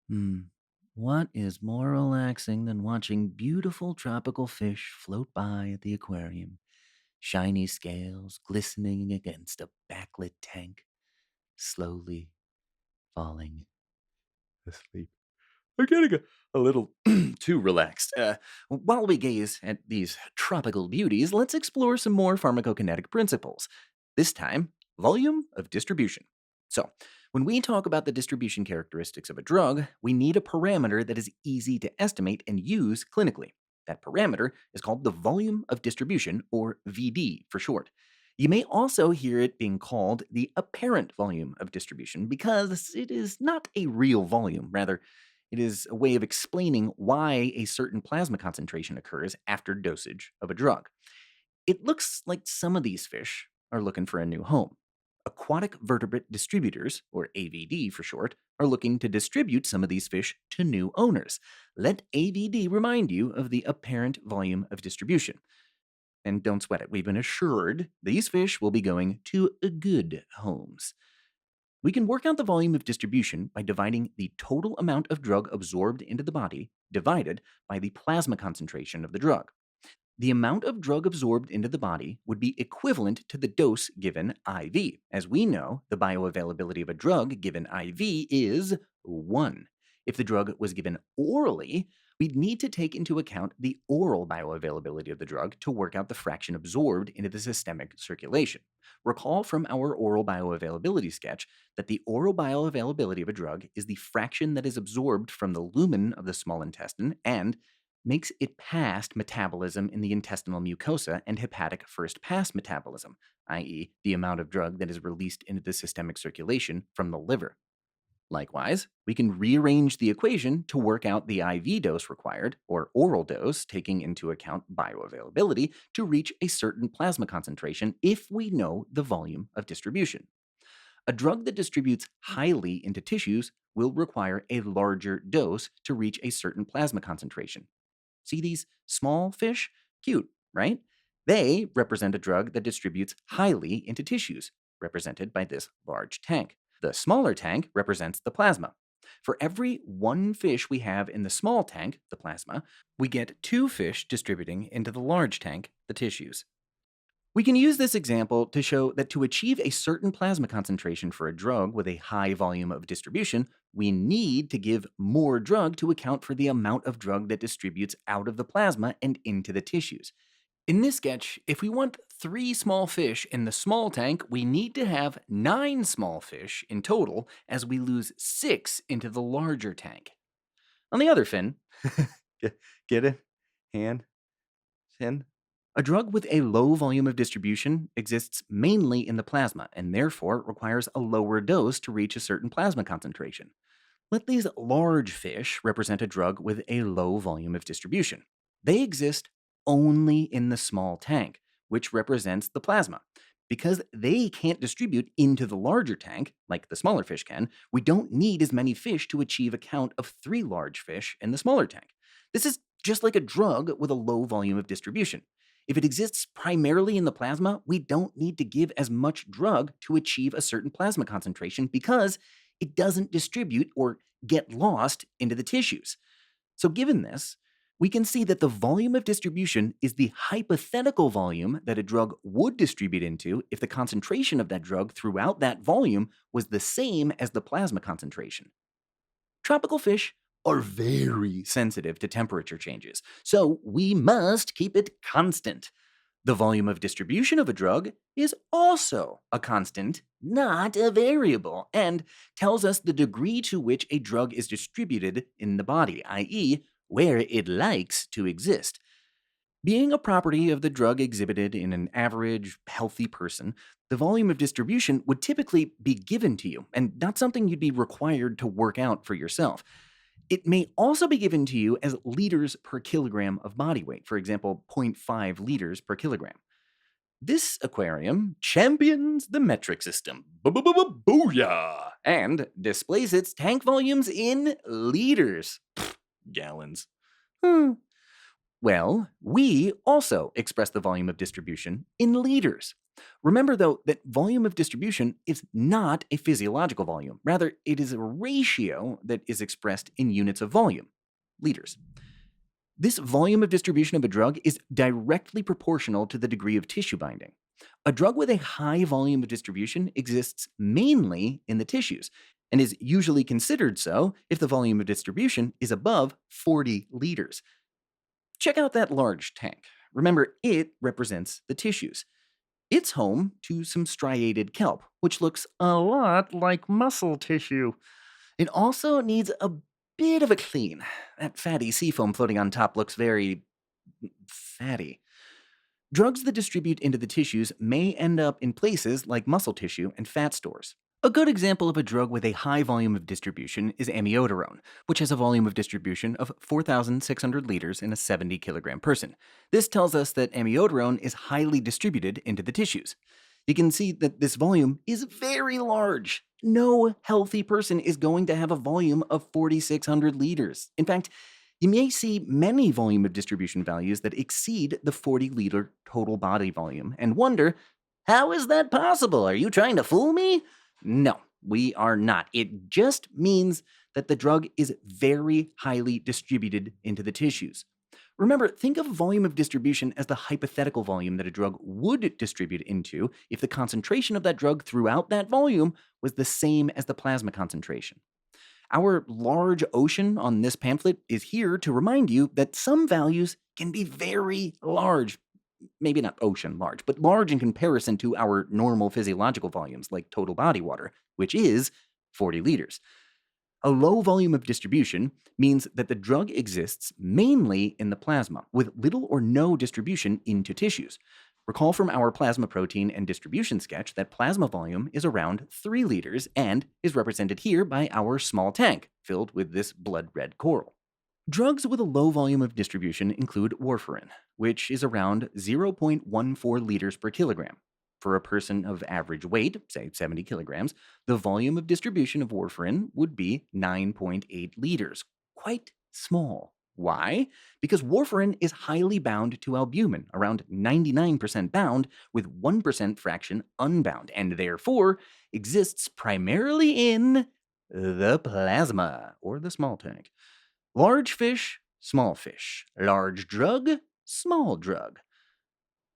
Hmm. What is more relaxing than watching beautiful tropical fish float by at the aquarium? Shiny scales glistening against a backlit tank, slowly falling asleep. I'm getting a little too relaxed. While we gaze at these tropical beauties, let's explore some more pharmacokinetic principles. This time, volume of distribution. So, when we talk about the distribution characteristics of a drug, we need a parameter that is easy to estimate and use clinically. That parameter is called the volume of distribution, or VD for short. You may also hear it being called the apparent volume of distribution because it is not a real volume. Rather, it is a way of explaining why a certain plasma concentration occurs after dosage of a drug. It looks like some of these fish are looking for a new home. Aquatic vertebrate distributors, or AVD for short, are looking to distribute some of these fish to new owners. Let AVD remind you of the apparent volume of distribution. And don't sweat it, we've been assured these fish will be going to good homes. We can work out the volume of distribution by dividing the total amount of drug absorbed into the body divided by the plasma concentration of the drug. The amount of drug absorbed into the body would be equivalent to the dose given IV. As we know, the bioavailability of a drug given IV is 1. If the drug was given orally, we'd need to take into account the oral bioavailability of the drug to work out the fraction absorbed into the systemic circulation. Recall from our oral bioavailability sketch that the oral bioavailability of a drug is the fraction that is absorbed from the lumen of the small intestine and makes it past metabolism in the intestinal mucosa and hepatic first pass metabolism, i.e., the amount of drug that is released into the systemic circulation from the liver. Likewise, we can rearrange the equation to work out the IV dose required, or oral dose, taking into account bioavailability, to reach a certain plasma concentration if we know the volume of distribution. A drug that distributes highly into tissues will require a larger dose to reach a certain plasma concentration. See these small fish? Cute, right? They represent a drug that distributes highly into tissues, represented by this large tank. The smaller tank represents the plasma. For every one fish we have in the small tank, the plasma, we get two fish distributing into the large tank, the tissues. We can use this example to show that to achieve a certain plasma concentration for a drug with a high volume of distribution, we need to give more drug to account for the amount of drug that distributes out of the plasma and into the tissues. In this sketch, if we want 3 small fish in the small tank, we need to have 9 small fish in total as we lose 6 into the larger tank. On the other fin, get it? Hand? Fin? A drug with a low volume of distribution exists mainly in the plasma and therefore requires a lower dose to reach a certain plasma concentration. Let these large fish represent a drug with a low volume of distribution. They exist only in the small tank, which represents the plasma. Because they can't distribute into the larger tank, like the smaller fish can, we don't need as many fish to achieve a count of 3 large fish in the smaller tank. This is just like a drug with a low volume of distribution. If it exists primarily in the plasma, we don't need to give as much drug to achieve a certain plasma concentration because it doesn't distribute or get lost into the tissues. So, given this, we can see that the volume of distribution is the hypothetical volume that a drug would distribute into if the concentration of that drug throughout that volume was the same as the plasma concentration. Tropical fish are very sensitive to temperature changes, so we must keep it constant. The volume of distribution of a drug is also a constant, not a variable, and tells us the degree to which a drug is distributed in the body, i.e., where it likes to exist. Being a property of the drug exhibited in an average, healthy person, the volume of distribution would typically be given to you and not something you'd be required to work out for yourself. It may also be given to you as liters per kilogram of body weight, for example, zero point 0.5 liters per kilogram. This aquarium champions the metric system. Booyah! And displays its tank volumes in liters. Gallons. Hmm. Well, we also express the volume of distribution in liters. Remember, though, that volume of distribution is not a physiological volume. Rather, it is a ratio that is expressed in units of volume, liters. This volume of distribution of a drug is directly proportional to the degree of tissue binding. A drug with a high volume of distribution exists mainly in the tissues and is usually considered so if the volume of distribution is above 40 liters. Check out that large tank. Remember, it represents the tissues. It's home to some striated kelp, which looks a lot like muscle tissue. It also needs a bit of a clean. That fatty seafoam floating on top looks very fatty. Drugs that distribute into the tissues may end up in places like muscle tissue and fat stores. A good example of a drug with a high volume of distribution is amiodarone, which has a volume of distribution of 4,600 liters in a 70 kilogram person. This tells us that amiodarone is highly distributed into the tissues. You can see that this volume is very large. No healthy person is going to have a volume of 4,600 liters. In fact, you may see many volume of distribution values that exceed the 40-liter total body volume and wonder, how is that possible? Are you trying to fool me? No, we are not. It just means that the drug is very highly distributed into the tissues. Remember, think of volume of distribution as the hypothetical volume that a drug would distribute into if the concentration of that drug throughout that volume was the same as the plasma concentration. Our large ocean on this pamphlet is here to remind you that some values can be very large. Maybe not ocean large, but large in comparison to our normal physiological volumes, like total body water, which is 40 liters. A low volume of distribution means that the drug exists mainly in the plasma, with little or no distribution into tissues. Recall from our plasma protein and distribution sketch that plasma volume is around 3 liters and is represented here by our small tank filled with this blood red coral. Drugs with a low volume of distribution include warfarin, which is around 0.14 liters per kilogram. For a person of average weight, say 70 kilograms, the volume of distribution of warfarin would be 9.8 liters. Quite small. Why? Because warfarin is highly bound to albumin, around 99% bound, with 1% fraction unbound, and therefore exists primarily in the plasma, or the small tank. Large fish, small fish. Large drug, small drug.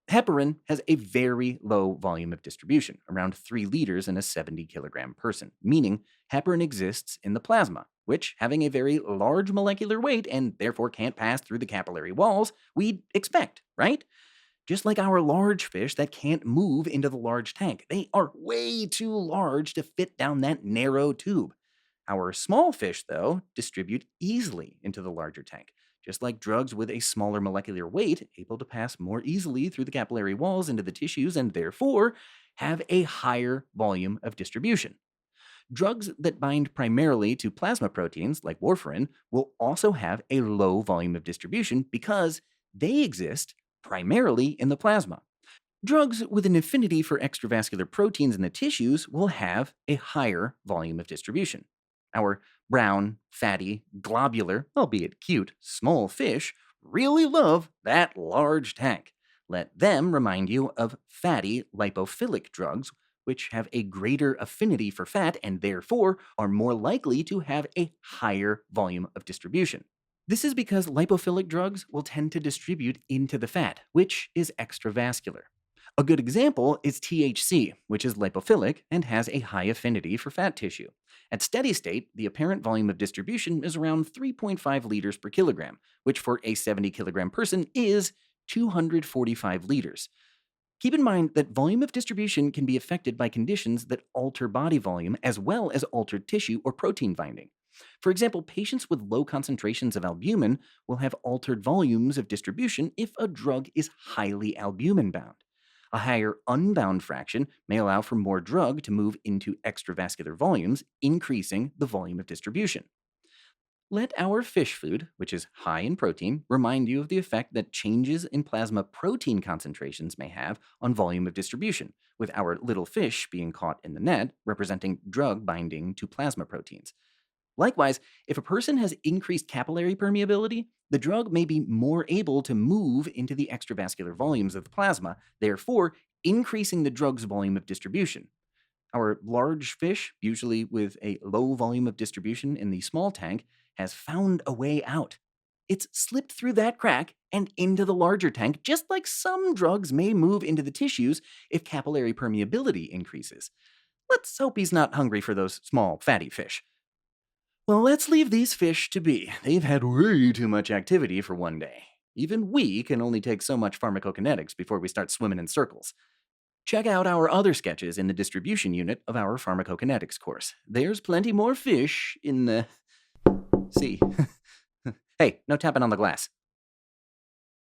Heparin has a very low volume of distribution, around 3 liters in a 70 kilogram person, meaning heparin exists in the plasma, which, having a very large molecular weight and therefore can't pass through the capillary walls, we'd expect, right? Just like our large fish that can't move into the large tank. They are way too large to fit down that narrow tube. Our small fish, though, distribute easily into the larger tank, just like drugs with a smaller molecular weight, able to pass more easily through the capillary walls into the tissues and therefore have a higher volume of distribution. Drugs that bind primarily to plasma proteins, like warfarin, will also have a low volume of distribution because they exist primarily in the plasma. Drugs with an affinity for extravascular proteins in the tissues will have a higher volume of distribution. Our brown, fatty, globular, albeit cute, small fish really love that large tank. Let them remind you of fatty lipophilic drugs, which have a greater affinity for fat and therefore are more likely to have a higher volume of distribution. This is because lipophilic drugs will tend to distribute into the fat, which is extravascular. A good example is THC, which is lipophilic and has a high affinity for fat tissue. At steady state, the apparent volume of distribution is around 3.5 liters per kilogram, which for a 70 kilogram person is 245 liters. Keep in mind that volume of distribution can be affected by conditions that alter body volume as well as altered tissue or protein binding. For example, patients with low concentrations of albumin will have altered volumes of distribution if a drug is highly albumin bound. A higher unbound fraction may allow for more drug to move into extravascular volumes, increasing the volume of distribution. Let our fish food, which is high in protein, remind you of the effect that changes in plasma protein concentrations may have on volume of distribution, with our little fish being caught in the net, representing drug binding to plasma proteins. Likewise, if a person has increased capillary permeability, the drug may be more able to move into the extravascular volumes of the plasma, therefore increasing the drug's volume of distribution. Our large fish, usually with a low volume of distribution in the small tank, has found a way out. It's slipped through that crack and into the larger tank, just like some drugs may move into the tissues if capillary permeability increases. Let's hope he's not hungry for those small, fatty fish. Well, let's leave these fish to be. They've had way too much activity for one day. Even we can only take so much pharmacokinetics before we start swimming in circles. Check out our other sketches in the distribution unit of our pharmacokinetics course. There's plenty more fish in the sea. Hey, no tapping on the glass.